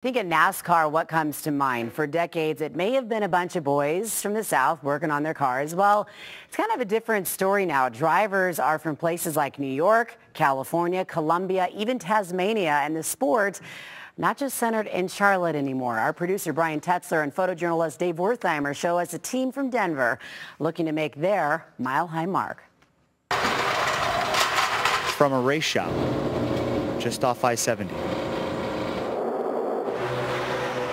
Think of NASCAR, what comes to mind? For decades, it may have been a bunch of boys from the South working on their cars. Well, it's kind of a different story now. Drivers are from places like New York, California, Colombia, even Tasmania, and the sport not just centered in Charlotte anymore. Our producer Brian Tetzler and photojournalist Dave Wertheimer show us a team from Denver looking to make their mile-high mark. From a race shop just off I-70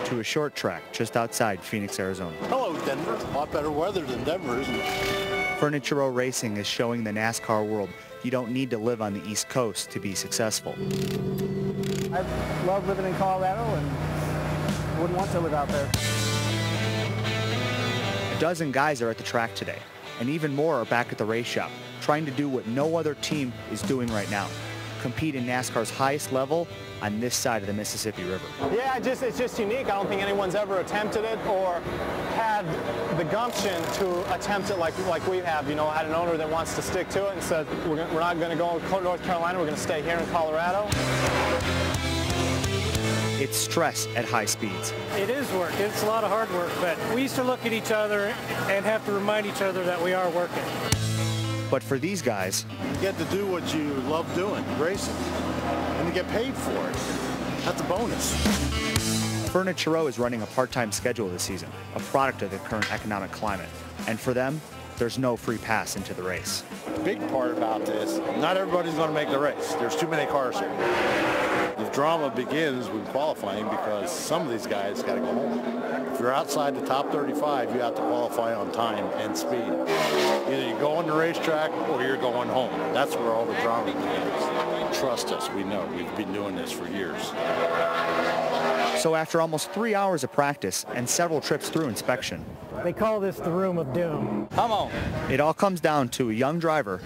to a short track just outside Phoenix, Arizona. Hello, Denver. A lot better weather than Denver, isn't it? Furniture Row Racing is showing the NASCAR world you don't need to live on the East Coast to be successful. I love living in Colorado and wouldn't want to live out there. A dozen guys are at the track today, and even more are back at the race shop, trying to do what no other team is doing right now: compete in NASCAR's highest level on this side of the Mississippi River. Yeah, it's just unique. I don't think anyone's ever attempted it or had the gumption to attempt it like we have. You know, had an owner that wants to stick to it and said, we're not going to go to North Carolina, we're going to stay here in Colorado. It's stress at high speeds. It is work. It's a lot of hard work, but we used to look at each other and have to remind each other that we are working. But for these guys, You get to do what you love doing, racing, and you get paid for it. That's a bonus. Furniture Row is running a part-time schedule this season, a product of the current economic climate. And for them, there's no free pass into the race. The big part about this, not everybody's going to make the race. There's too many cars here. The drama begins with qualifying because some of these guys got to go home. If you're outside the top 35, you have to qualify on time and speed. Either you go on the racetrack or you're going home. That's where all the drama begins. Trust us, we know. We've been doing this for years. So after almost 3 hours of practice and several trips through inspection, They call this the room of doom. Come on. it all comes down to a young driver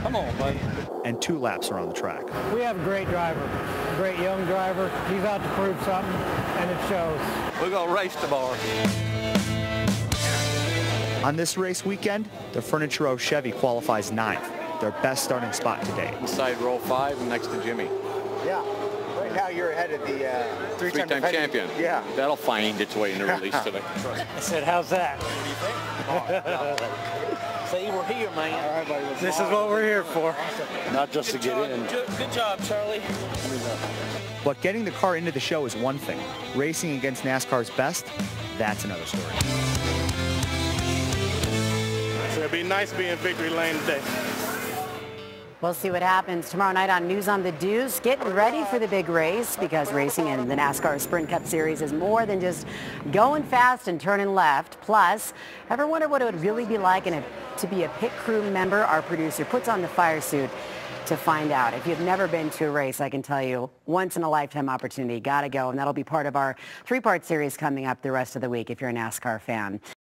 Come on, buddy. and 2 laps around the track. We have a great driver, a great young driver. He's out to prove something, and it shows. We're going to race tomorrow. On this race weekend, the Furniture Row Chevy qualifies 9th, their best starting spot to date. Inside row 5 next to Jimmy. Yeah. Right now you're ahead of the Three-time champion. Yeah. That'll find its way in the release today. I said, how's that? Say we're here, man. All right, buddy. This is what we're here for. Not just to get in. Good job, Charlie. But getting the car into the show is one thing. Racing against NASCAR's best, that's another story. So it'd be nice being in victory lane today. We'll see what happens tomorrow night on News on the Deuce. Get ready for the big race because racing in the NASCAR Sprint Cup Series is more than just going fast and turning left. Plus, ever wonder what it would really be like to be a pit crew member? Our producer puts on the fire suit to find out. If you've never been to a race, I can tell you, once in a lifetime opportunity. Got to go. And that'll be part of our 3-part series coming up the rest of the week if you're a NASCAR fan.